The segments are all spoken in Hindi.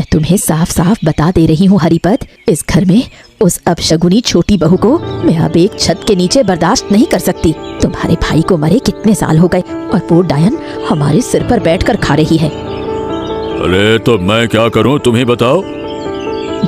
मैं तुम्हें साफ साफ बता दे रही हूँ हरिपद, इस घर में उस अपशगुनी छोटी बहू को मैं अब एक छत के नीचे बर्दाश्त नहीं कर सकती। तुम्हारे भाई को मरे कितने साल हो गए और वो डायन हमारे सिर पर बैठकर खा रही है। अरे तो मैं क्या करूँ, तुम ही बताओ।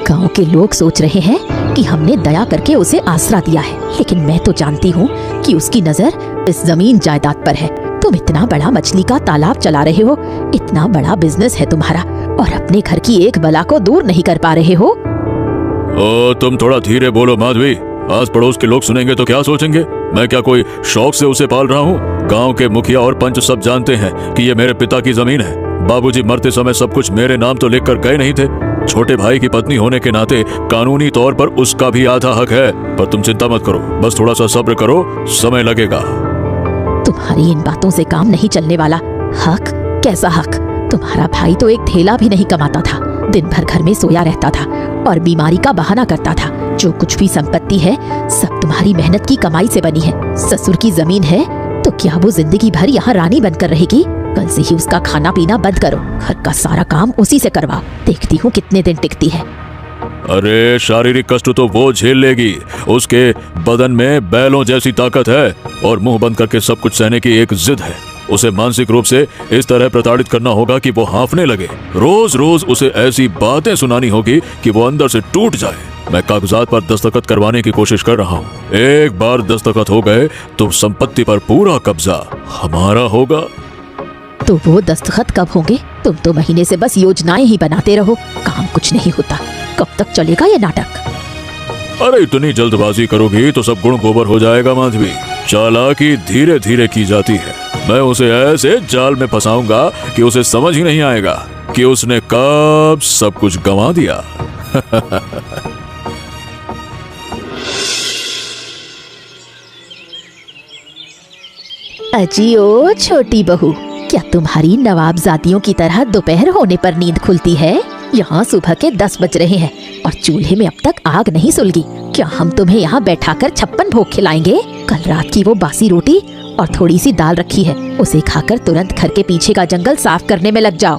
गांव के लोग सोच रहे हैं कि हमने दया करके उसे आसरा दिया है, लेकिन मैं तो जानती हूँ कि उसकी नजर इस जमीन जायदाद पर है। तुम इतना बड़ा मछली का तालाब चला रहे हो, इतना बड़ा बिजनेस है तुम्हारा, और अपने घर की एक बला को दूर नहीं कर पा रहे हो। ओ तुम थोड़ा धीरे बोलो माधवी, आस पड़ोस के लोग सुनेंगे तो क्या सोचेंगे। मैं क्या कोई शौक से उसे पाल रहा हूँ। गांव के मुखिया और पंच सब जानते हैं कि ये मेरे पिता की जमीन है। बाबूजी मरते समय सब कुछ मेरे नाम तो लिख कर गए नहीं थे। छोटे भाई की पत्नी होने के नाते कानूनी तौर पर उसका भी आधा हक है। पर तुम चिंता मत करो, बस थोड़ा सा सब्र करो, समय लगेगा। तुम्हारी इन बातों से काम नहीं चलने वाला। हक? कैसा हक? तुम्हारा भाई तो एक थैला भी नहीं कमाता था, दिन भर घर में सोया रहता था और बीमारी का बहाना करता था। जो कुछ भी संपत्ति है सब तुम्हारी मेहनत की कमाई से बनी है। ससुर की जमीन है तो क्या वो जिंदगी भर यहाँ रानी बनकर रहेगी? कल से ही उसका खाना पीना बंद करो, घर का सारा काम उसी से करवाओ। देखती हूँ कितने दिन टिकती है। अरे शारीरिक कष्ट तो वो झेल लेगी, उसके बदन में बैलों जैसी ताकत है और मुंह बंद करके सब कुछ सहने की एक जिद है। उसे मानसिक रूप से इस तरह प्रताड़ित करना होगा कि वो हांफने लगे। रोज रोज उसे ऐसी बातें सुनानी होगी कि वो अंदर से टूट जाए। मैं कागजात पर दस्तखत करवाने की कोशिश कर रहा हूँ। एक बार दस्तखत हो गए तो संपत्ति पर पूरा कब्जा हमारा होगा। तो वो दस्तखत कब होंगे? तुम तो महीने से बस योजनाएं ही बनाते रहो, काम कुछ नहीं होता। कब तक चलेगा ये नाटक? अरे इतनी जल्दबाजी करोगी तो सब गुण गोबर हो जाएगा माधवी। चालाकी धीरे धीरे की जाती है। मैं उसे ऐसे जाल में फंसाऊंगा कि उसे समझ ही नहीं आएगा कि उसने कब सब कुछ गंवा दिया। अजी ओ छोटी बहू, क्या तुम्हारी नवाबजादियों की तरह दोपहर होने पर नींद खुलती है? यहाँ सुबह के 10 बज रहे हैं और चूल्हे में अब तक आग नहीं सुलगी। क्या हम तुम्हें यहाँ बैठाकर 56 भोग खिलाएंगे? कल रात की वो बासी रोटी और थोड़ी सी दाल रखी है, उसे खाकर तुरंत घर के पीछे का जंगल साफ करने में लग जाओ।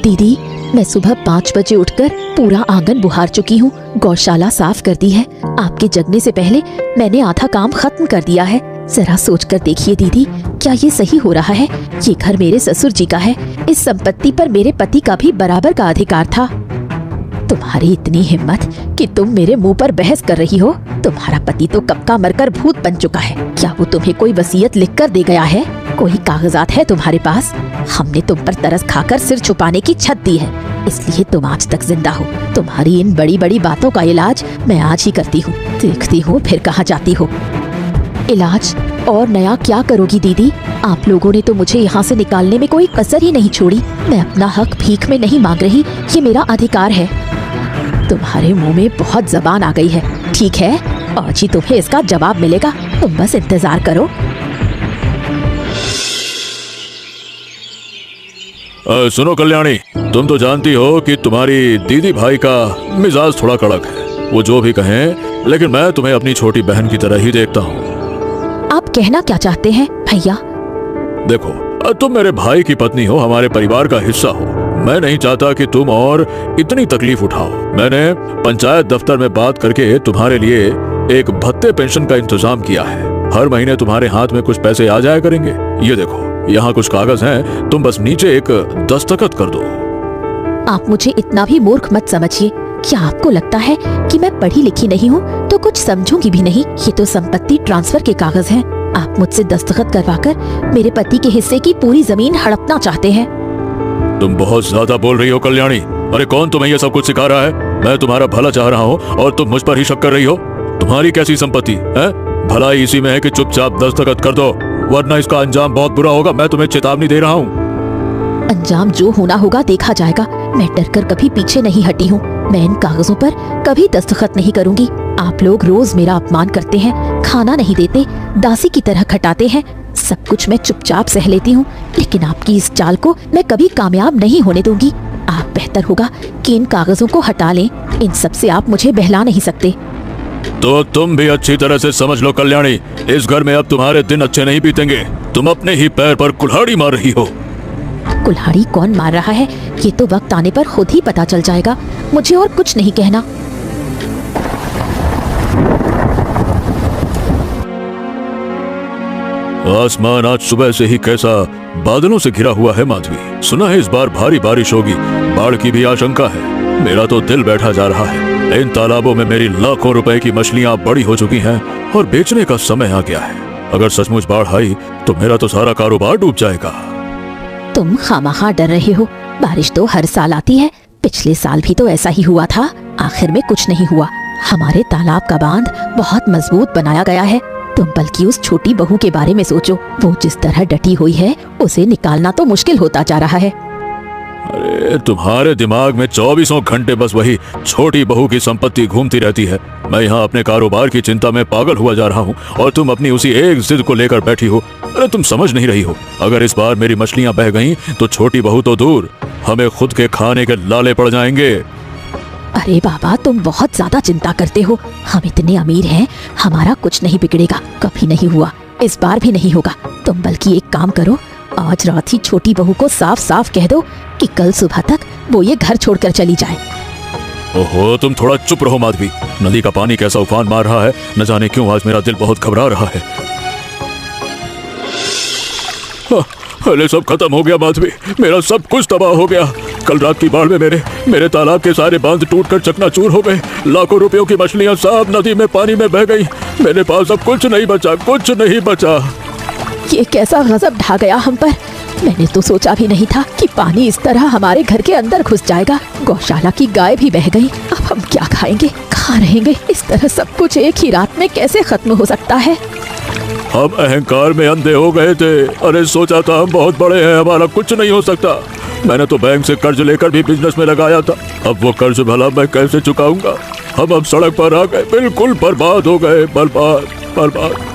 दीदी, मैं सुबह 5 बजे उठकर पूरा आंगन बुहार चुकी हूँ, गौशाला साफ कर दी है। आपके जगने से पहले मैंने आधा काम खत्म कर दिया है। जरा सोच कर देखिए दीदी, क्या ये सही हो रहा है? ये घर मेरे ससुर जी का है, इस संपत्ति पर मेरे पति का भी बराबर का अधिकार था। तुम्हारी इतनी हिम्मत कि तुम मेरे मुंह पर बहस कर रही हो? तुम्हारा पति तो कब का मरकर भूत बन चुका है। क्या वो तुम्हें कोई वसीयत लिख कर दे गया है? कोई कागजात है तुम्हारे पास? हमने तुम पर तरस खाकर सिर छुपाने की छत दी है, इसलिए तुम आज तक जिंदा हो। तुम्हारी इन बड़ी बड़ी बातों का इलाज मैं आज ही करती हूँ। देखती हूँ फिर कहाँ जाती हो। इलाज? और नया क्या करोगी दीदी? आप लोगों ने तो मुझे यहाँ से निकालने में कोई कसर ही नहीं छोड़ी। मैं अपना हक भीख में नहीं मांग रही, ये मेरा अधिकार है। तुम्हारे मुंह में बहुत जबान आ गई है। ठीक है, आज ही तुम्हें इसका जवाब मिलेगा, तुम बस इंतजार करो। सुनो कल्याणी, तुम तो जानती हो कि तुम्हारी दीदी भाई का मिजाज थोड़ा कड़क है। वो जो भी कहें, लेकिन मैं तुम्हें अपनी छोटी बहन की तरह ही देखता हूँ। आप कहना क्या चाहते हैं भैया? देखो, तुम मेरे भाई की पत्नी हो, हमारे परिवार का हिस्सा हो। मैं नहीं चाहता कि तुम और इतनी तकलीफ उठाओ। मैंने पंचायत दफ्तर में बात करके तुम्हारे लिए एक भत्ते पेंशन का इंतजाम किया है। हर महीने तुम्हारे हाथ में कुछ पैसे आ जाया करेंगे। ये देखो, यहाँ कुछ कागज हैं, तुम बस नीचे एक दस्तखत कर दो। आप मुझे इतना भी मूर्ख मत समझिए। क्या आपको लगता है कि मैं पढ़ी लिखी नहीं हूँ तो कुछ समझूंगी भी नहीं? ये तो संपत्ति ट्रांसफर के कागज हैं। आप मुझसे दस्तखत करवाकर मेरे पति के हिस्से की पूरी जमीन हड़पना चाहते हैं। तुम बहुत ज्यादा बोल रही हो कल्याणी। अरे कौन तुम्हें ये सब कुछ सिखा रहा है? मैं तुम्हारा भला चाह रहा हूँ और तुम मुझ पर ही शक कर रही हो। तुम्हारी कैसी संपत्ति है? भलाई इसी में है कि चुपचाप दस्तखत कर दो, वरना इसका अंजाम बहुत बुरा होगा। मैं तुम्हें चेतावनी दे रहा हूँ। अंजाम जो होना होगा देखा जाएगा। मैं डरकर कभी पीछे नहीं हटी हूँ। मैं इन कागजों पर कभी दस्तखत नहीं करूंगी। आप लोग रोज मेरा अपमान करते हैं, खाना नहीं देते, दासी की तरह खटाते हैं। सब कुछ मैं चुपचाप सह लेती हूँ, लेकिन आपकी इस चाल को मैं कभी कामयाब नहीं होने दूंगी। आप बेहतर होगा कि इन कागजों को हटा लें। इन सब से आप मुझे बहला नहीं सकते। तो तुम भी अच्छी तरह से समझ लो कल्याणी, इस घर में अब तुम्हारे दिन अच्छे नहीं बीतेंगे। तुम अपने ही पैर पर कुल्हाड़ी मार रही हो। कुल्हाड़ी कौन मार रहा है ये तो वक्त आने पर खुद ही पता चल जाएगा। मुझे और कुछ नहीं कहना। आसमान आज सुबह से ही कैसा बादलों से घिरा हुआ है माधवी। सुना है इस बार भारी बारिश होगी, बाढ़ की भी आशंका है। मेरा तो दिल बैठा जा रहा है। इन तालाबों में मेरी लाखों रुपए की मछलियां बड़ी हो चुकी हैं और बेचने का समय आ गया है। अगर सचमुच बाढ़ आई तो मेरा तो सारा कारोबार डूब जाएगा। तुम खामखा डर रहे हो। बारिश तो हर साल आती है, पिछले साल भी तो ऐसा ही हुआ था। आखिर में कुछ नहीं हुआ। हमारे तालाब का बांध बहुत मजबूत बनाया गया है। तुम बल्कि उस छोटी बहू के बारे में सोचो। वो जिस तरह डटी हुई है उसे निकालना तो मुश्किल होता जा रहा है। अरे तुम्हारे दिमाग में 24 घंटे बस वही छोटी बहू की संपत्ति घूमती रहती है। मैं यहाँ अपने कारोबार की चिंता में पागल हुआ जा रहा हूँ और तुम अपनी उसी एक जिद को लेकर बैठी हो। अरे तुम समझ नहीं रही हो, अगर इस बार मेरी मछलियाँ बह गईं तो छोटी बहू तो दूर, हमें खुद के खाने के लाले पड़ जाएंगे। अरे बाबा, तुम बहुत ज्यादा चिंता करते हो। हम इतने अमीर हैं, हमारा कुछ नहीं बिगड़ेगा। कभी नहीं हुआ, इस बार भी नहीं होगा। तुम बल्कि एक काम करो, आज रात ही छोटी बहू को साफ साफ कह दो कि कल सुबह तक वो ये घर छोड़कर चली जाए। ओहो, तुम थोड़ा चुप रहो माधवी। नदी का पानी कैसा उफान मार रहा है, न जाने क्यों आज मेरा दिल बहुत घबरा रहा है। अरे सब खत्म हो गया माधवी, मेरा सब कुछ तबाह हो गया। कल रात की बाढ़ में मेरे तालाब के सारे बांध टूटकर चकनाचूर हो गए। लाखों रुपयों की मछलियां सब नदी में पानी में बह गई। मेरे पास अब कुछ नहीं बचा, कुछ नहीं बचा। ये कैसा गजब ढा गया हम पर। मैंने तो सोचा भी नहीं था कि पानी इस तरह हमारे घर के अंदर घुस जाएगा। गौशाला की गाय भी बह गई। अब हम क्या खाएंगे, कहाँ रहेंगे? इस तरह सब कुछ एक ही रात में कैसे खत्म हो सकता है? हम अहंकार में अंधे हो गए थे। अरे सोचा था हम बहुत बड़े हैं, हमारा कुछ नहीं हो सकता। मैंने तो बैंक से कर्ज लेकर भी बिजनेस में लगाया था। अब वो कर्ज भला मैं कैसे चुकाऊंगा? हम अब सड़क पर आ गए, बिल्कुल बर्बाद हो गए, बर्बाद बर्बाद।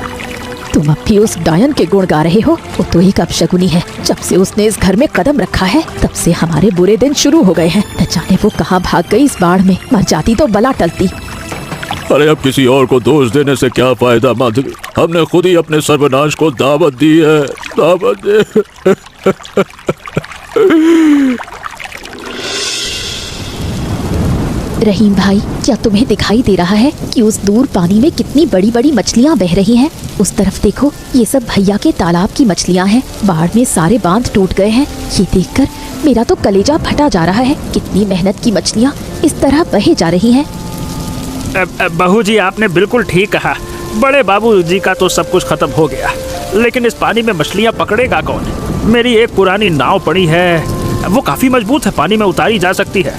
तुम अब भी उस डायन के गुण गा रहे हो। वो तो एक अपशगुनी है। जब से उसने इस घर में कदम रखा है तब से हमारे बुरे दिन शुरू हो गए हैं। न जाने वो कहाँ भाग गई इस बाढ़ में। मर जाती तो बला टलती। अरे अब किसी और को दोष देने से क्या फायदा माधवी? हमने खुद ही अपने सर्वनाश को दावत दी है, दावत दे। रहीम भाई, क्या तुम्हें दिखाई दे रहा है कि उस दूर पानी में कितनी बड़ी बड़ी मछलियाँ बह रही हैं? उस तरफ देखो, ये सब भैया के तालाब की मछलियाँ हैं। बाढ़ में सारे बांध टूट गए हैं। ये देखकर मेरा तो कलेजा फटा जा रहा है। कितनी मेहनत की मछलियाँ इस तरह बहे जा रही हैं। बहू जी, आपने बिल्कुल ठीक कहा। बड़े बाबू जी का तो सब कुछ खत्म हो गया, लेकिन इस पानी में मछलियाँ पकड़ेगा कौन? मेरी एक पुरानी नाव पड़ी है, वो काफी मजबूत है, पानी में उतारी जा सकती है।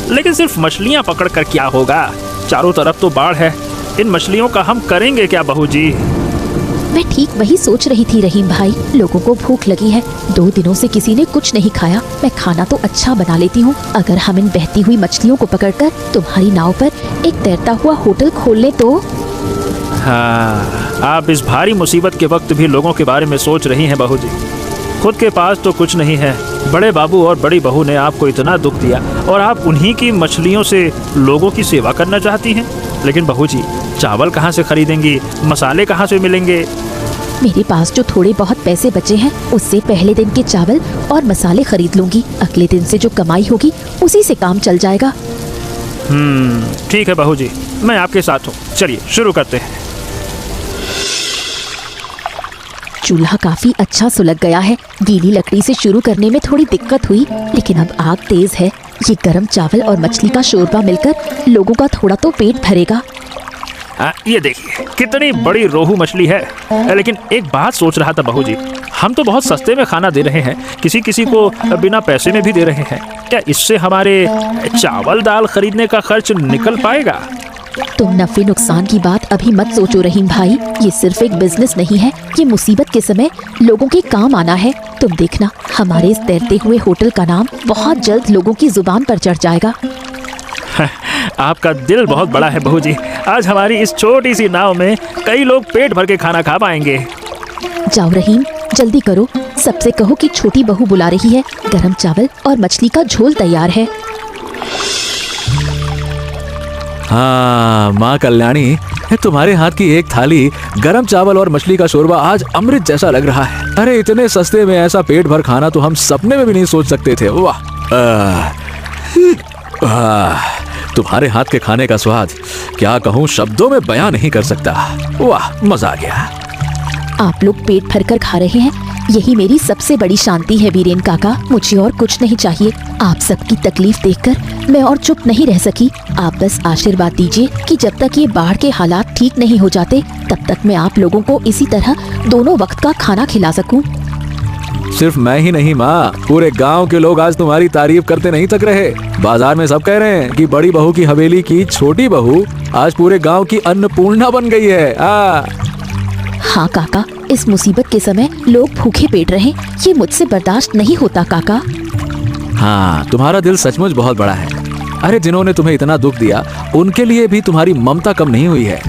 लेकिन सिर्फ मछलियाँ पकड़ कर क्या होगा? चारों तरफ तो बाढ़ है। इन मछलियों का हम करेंगे क्या बहू जी? मैं ठीक वही सोच रही थी रहीम भाई। लोगों को भूख लगी है, 2 दिनों से किसी ने कुछ नहीं खाया। मैं खाना तो अच्छा बना लेती हूँ। अगर हम इन बहती हुई मछलियों को पकड़कर तुम्हारी नाव पर एक तैरता हुआ होटल खोल ले तो? हाँ, आप इस भारी मुसीबत के वक्त भी लोगों के बारे में सोच रही हैं बहू जी। खुद के पास तो कुछ नहीं है। बड़े बाबू और बड़ी बहू ने आपको इतना दुख दिया और आप उन्हीं की मछलियों से लोगों की सेवा करना चाहती हैं। लेकिन बहू जी, चावल कहाँ से खरीदेंगी? मसाले कहाँ से मिलेंगे? मेरे पास जो थोड़े बहुत पैसे बचे हैं उससे पहले दिन के चावल और मसाले खरीद लूंगी। अगले दिन से जो कमाई होगी उसी से काम चल जाएगा। ठीक है बहू जी, मैं आपके साथ हूँ। चलिए शुरू करते हैं। चूल्हा काफी अच्छा सुलग गया है। गीली लकड़ी से शुरू करने में थोड़ी दिक्कत हुई, लेकिन अब आग तेज है। ये गरम चावल और मछली का शोरबा मिलकर लोगों का थोड़ा तो पेट भरेगा। ये देखिए कितनी बड़ी रोहू मछली है। लेकिन एक बात सोच रहा था बहू जी, हम तो बहुत सस्ते में खाना दे रहे हैं, किसी किसी को बिना पैसे में भी दे रहे हैं। क्या इससे हमारे चावल दाल खरीदने का खर्च निकल पाएगा? तुम नफे नुकसान की बात अभी मत सोचो रहीम भाई। ये सिर्फ एक बिजनेस नहीं है, ये मुसीबत के समय लोगों के काम आना है। तुम देखना, हमारे इस तैरते हुए होटल का नाम बहुत जल्द लोगों की जुबान पर चढ़ जाएगा। आपका दिल बहुत बड़ा है बहू जी। आज हमारी इस छोटी सी नाव में कई लोग पेट भर के खाना खा पाएंगे। जाओ रहीम, जल्दी करो। सबसे कहो कि छोटी बहू बुला रही है। गरम चावल और मछली का झोल तैयार है। हाँ माँ कल्याणी, तुम्हारे हाथ की एक थाली गरम चावल और मछली का शोरबा आज अमृत जैसा लग रहा है। अरे इतने सस्ते में ऐसा पेट भर खाना तो हम सपने में भी नहीं सोच सकते थे। वाह, तुम्हारे हाथ के खाने का स्वाद क्या कहूँ, शब्दों में बयां नहीं कर सकता। वाह, मजा आ गया। आप लोग पेट भरकर खा रहे हैं, यही मेरी सबसे बड़ी शांति है वीरेन काका। मुझे और कुछ नहीं चाहिए। आप सबकी तकलीफ देखकर मैं और चुप नहीं रह सकी। आप बस आशीर्वाद दीजिए कि जब तक ये बाढ़ के हालात ठीक नहीं हो जाते तब तक मैं आप लोगों को इसी तरह दोनों वक्त का खाना खिला सकूं। सिर्फ मैं ही नहीं माँ, पूरे गांव के लोग आज तुम्हारी तारीफ करते नहीं थक रहे। बाजार में सब कह रहे हैं कि बड़ी बहू की हवेली की छोटी बहू आज पूरे गांव की अन्नपूर्णा बन गई है। हाँ काका, इस मुसीबत के समय लोग भूखे पेट रहे, ये मुझसे बर्दाश्त नहीं होता काका। हाँ, तुम्हारा दिल सचमुच बहुत बड़ा है। अरे जिन्होंने तुम्हें इतना दुख दिया उनके लिए भी तुम्हारी ममता कम नहीं हुई है।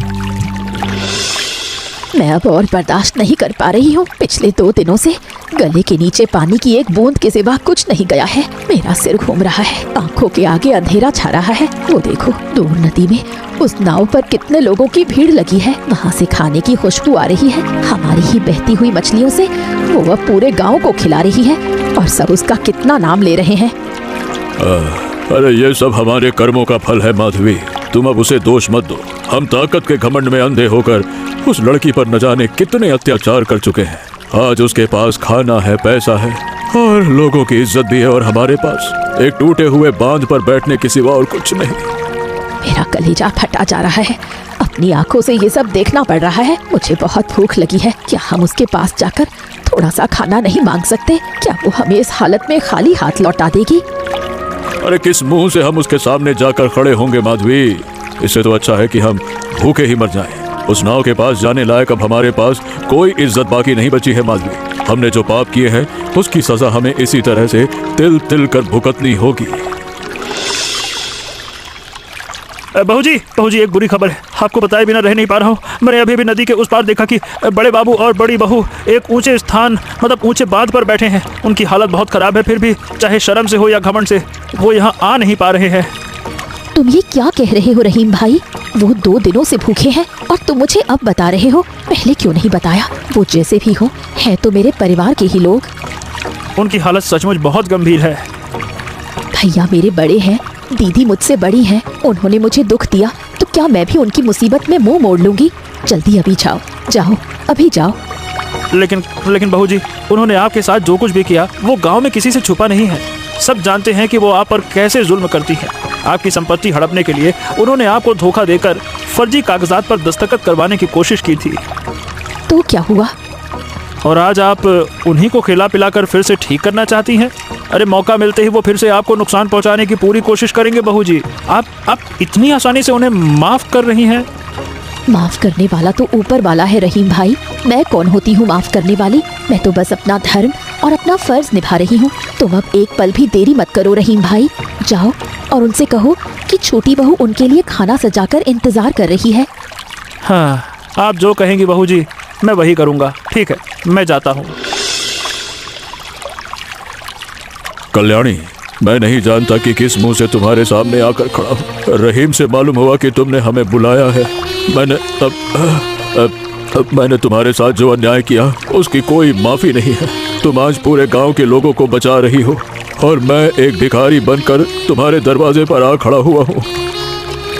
मैं अब और बर्दाश्त नहीं कर पा रही हूँ। पिछले 2 दिनों से गले के नीचे पानी की एक बूंद के सिवा कुछ नहीं गया है। मेरा सिर घूम रहा है, आंखों के आगे अंधेरा छा रहा है। वो देखो, दूर नदी में उस नाव पर कितने लोगों की भीड़ लगी है। वहाँ से खाने की खुशबू आ रही है। हमारी ही बहती हुई मछलियों से वो अब पूरे गांव को खिला रही है और सब उसका कितना नाम ले रहे हैं। अरे ये सब हमारे कर्मों का फल है माधवी, तुम अब उसे दोष मत दो। हम ताकत के घमंड में अंधे होकर उस लड़की पर न जाने कितने अत्याचार कर चुके हैं। आज उसके पास खाना है, पैसा है और लोगों की इज्जत भी है, और हमारे पास एक टूटे हुए बांध पर बैठने के सिवा और कुछ नहीं। मेरा कलेजा फटा जा रहा है। अपनी आंखों से ये सब देखना पड़ रहा है। मुझे बहुत भूख लगी है। क्या हम उसके पास जाकर थोड़ा सा खाना नहीं मांग सकते? क्या वो हमें इस हालत में खाली हाथ लौटा देगी? अरे किस मुंह से हम उसके सामने जाकर खड़े होंगे माधवी? इससे तो अच्छा है कि हम भूखे ही मर जाएं। उस नाव के पास जाने लायक अब हमारे पास कोई इज्जत बाकी नहीं बची है माधवी। हमने जो पाप किए हैं उसकी सजा हमें इसी तरह से तिल तिल कर भुगतनी होगी। बहू जी, एक बुरी खबर है। आपको बताए बिना रह नहीं पा रहा हूँ। मैंने अभी भी नदी के उस पार देखा कि बड़े बाबू और बड़ी बहू एक ऊंचे स्थान, मतलब ऊंचे बांध पर बैठे हैं। उनकी हालत बहुत खराब है, फिर भी चाहे शर्म से हो या घमंड से वो यहाँ आ नहीं पा रहे हैं। तुम ये क्या कह रहे हो रहीम भाई? वो 2 दिनों से भूखे हैं और तुम मुझे अब बता रहे हो? पहले क्यों नहीं बताया? वो जैसे भी हो, है तो मेरे परिवार के ही लोग। उनकी हालत सचमुच बहुत गंभीर है। भैया मेरे बड़े हैं, दीदी मुझसे बड़ी हैं। उन्होंने मुझे दुख दिया तो क्या मैं भी उनकी मुसीबत में मुंह मोड़ लूंगी? जल्दी अभी जाओ, जाओ, अभी जाओ। लेकिन बहू जी, उन्होंने आपके साथ जो कुछ भी किया वो गांव में किसी से छुपा नहीं है। सब जानते हैं कि वो आप पर कैसे जुल्म करती है। आपकी संपत्ति हड़पने के लिए उन्होंने आपको धोखा देकर फर्जी कागजात पर दस्तखत करवाने की कोशिश की थी। तो क्या हुआ? और आज आप उन्हीं को खिला पिलाकर फिर से ठीक करना चाहती हैं? अरे मौका मिलते ही वो फिर से आपको नुकसान पहुंचाने की पूरी कोशिश करेंगे। बहू जी, आप इतनी आसानी से उन्हें माफ कर रही हैं? माफ करने वाला तो ऊपर वाला है रहीम भाई। मैं कौन होती हूँ माफ करने वाली? मैं तो बस अपना धर्म और अपना फर्ज निभा रही हूँ। तुम अब एक पल भी देरी मत करो रहीम भाई। जाओ और उनसे कहो कि छोटी बहू उनके लिए खाना सजाकर इंतजार कर रही है। हाँ, आप जो कहेंगी बहू जी, मैं वही करूँगा। ठीक है, मैं जाता हूँ। कल्याणी, मैं नहीं जानता कि किस मुंह से तुम्हारे सामने आकर खड़ा हूँ। रहीम से मालूम हुआ कि तुमने हमें बुलाया है। मैंने तुम्हारे साथ जो अन्याय किया उसकी कोई माफी नहीं है। तुम आज पूरे गांव के लोगों को बचा रही हो और मैं एक भिखारी बनकर तुम्हारे दरवाजे पर आ खड़ा हुआ हूँ।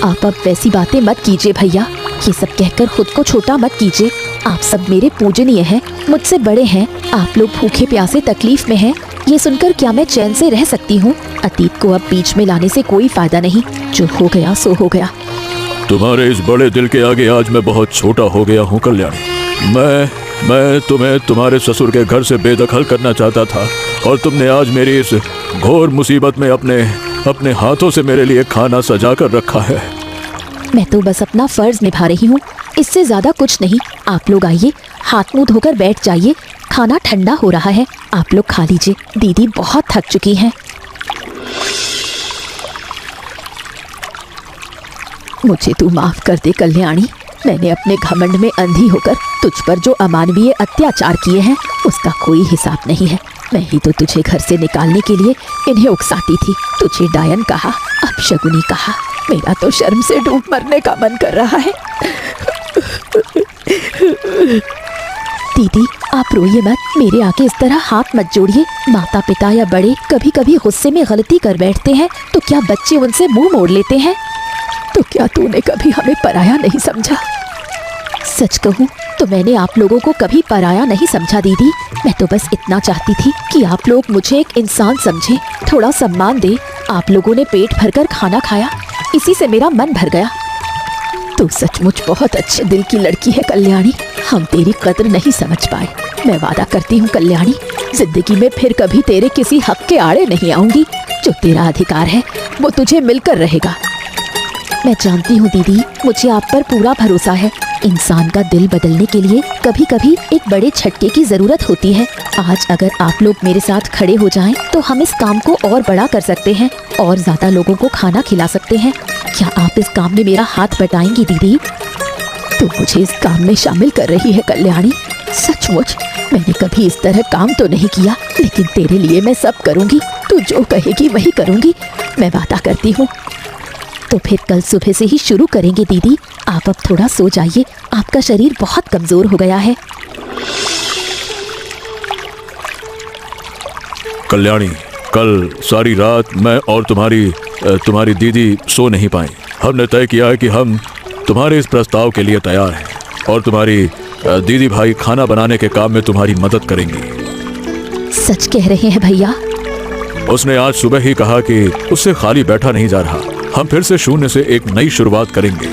आप अब वैसी बातें मत कीजिए भैया। ये सब कहकर खुद को छोटा मत कीजिए। आप सब मेरे पूजनीय हैं, मुझसे बड़े हैं। आप लोग भूखे प्यासे तकलीफ में हैं, ये सुनकर क्या मैं चैन से रह सकती हूँ? अतीत को अब बीच में लाने से कोई फायदा नहीं। जो हो गया सो हो गया। तुम्हारे इस बड़े दिल के आगे आज मैं बहुत छोटा हो गया हूँ कल्याणी। मैं तुम्हें तुम्हारे ससुर के घर से बेदखल करना चाहता था और तुमने आज मेरी इस घोर मुसीबत में अपने हाथों से मेरे लिए खाना सजा कर रखा है। मैं तो बस अपना फर्ज निभा रही हूँ, इससे ज्यादा कुछ नहीं। आप लोग आइए, हाथ मुंह धोकर बैठ जाइए। खाना ठंडा हो रहा है, आप लोग खा लीजिए। दीदी बहुत थक चुकी हैं। मुझे तू माफ कर दे कल्याणी। मैंने अपने घमंड में अंधी होकर तुझ पर जो अमानवीय अत्याचार किए हैं उसका कोई हिसाब नहीं है। मैं ही तो तुझे घर से निकालने के लिए इन्हें उकसाती थी। तुझे डायन कहा, अपशगुनी कहा। मेरा तो शर्म से डूब मरने का मन कर रहा है। दीदी आप रोइए मत, मेरे आगे इस तरह हाथ मत जोड़िए। माता पिता या बड़े कभी कभी गुस्से में गलती कर बैठते हैं तो क्या बच्चे उनसे मुंह मोड़ लेते हैं? तो क्या तूने कभी हमें पराया नहीं समझा? सच कहूँ तो मैंने आप लोगों को कभी पराया नहीं समझा दीदी। मैं तो बस इतना चाहती थी कि आप लोग मुझे एक इंसान समझें, थोड़ा सम्मान दे। आप लोगों ने पेट भरकर खाना खाया, इसी से मेरा मन भर गया। तू सचमुच बहुत अच्छे दिल की लड़की है कल्याणी, हम तेरी कद्र नहीं समझ पाए। मैं वादा करती हूँ कल्याणी, जिंदगी में फिर कभी तेरे किसी हक के आड़े नहीं आऊंगी। जो तेरा अधिकार है वो तुझे मिलकर रहेगा। मैं जानती हूँ दीदी, मुझे आप पर पूरा भरोसा है। इंसान का दिल बदलने के लिए कभी कभी एक बड़े झटके की जरूरत होती है। आज अगर आप लोग मेरे साथ खड़े हो जाएं, तो हम इस काम को और बड़ा कर सकते हैं और ज्यादा लोगों को खाना खिला सकते हैं। क्या आप इस काम में मेरा हाथ बटाएंगी दीदी? तू मुझे इस काम में शामिल कर रही है कल्याणी। सचमुच मैंने कभी इस तरह काम तो नहीं किया, लेकिन तेरे लिए मैं सब करूँगी। तू जो कहेगी वही करूँगी, मैं वादा करती हूँ। तो फिर कल सुबह से ही शुरू करेंगे दीदी। आप अब थोड़ा सो जाइए, आपका शरीर बहुत कमजोर हो गया है। कल्याणी, कल सारी रात मैं और तुम्हारी दीदी सो नहीं पाई। हमने तय किया है कि हम तुम्हारे इस प्रस्ताव के लिए तैयार हैं और तुम्हारी दीदी भाई खाना बनाने के काम में तुम्हारी मदद करेंगी। सच कह रहे हैं भैया? उसने आज सुबह ही कहा कि उससे खाली बैठा नहीं जा रहा। हम फिर से शून्य से एक नई शुरुआत करेंगे।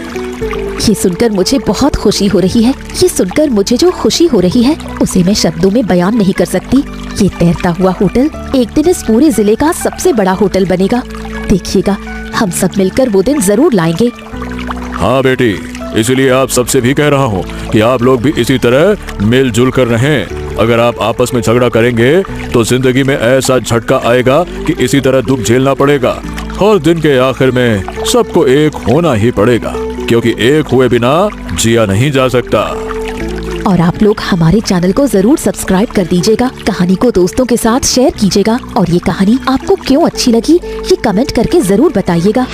ये सुनकर मुझे बहुत खुशी हो रही है। ये सुनकर मुझे जो खुशी हो रही है उसे मैं शब्दों में बयान नहीं कर सकती। ये तैरता हुआ होटल एक दिन इस पूरे जिले का सबसे बड़ा होटल बनेगा। देखिएगा, हम सब मिलकर वो दिन जरूर लाएंगे। हाँ बेटी, इसीलिए आप सबसे भी कह रहा हूँ कि आप लोग भी इसी तरह मिलजुल कर रहें। अगर आप आपस में झगड़ा करेंगे तो जिंदगी में ऐसा झटका आएगा कि इसी तरह दुख झेलना पड़ेगा और दिन के आखिर में सबको एक होना ही पड़ेगा, क्योंकि एक हुए बिना जिया नहीं जा सकता। और आप लोग हमारे चैनल को जरूर सब्सक्राइब कर दीजिएगा, कहानी को दोस्तों के साथ शेयर कीजिएगा और ये कहानी आपको क्यों अच्छी लगी ये कमेंट करके जरूर बताइएगा।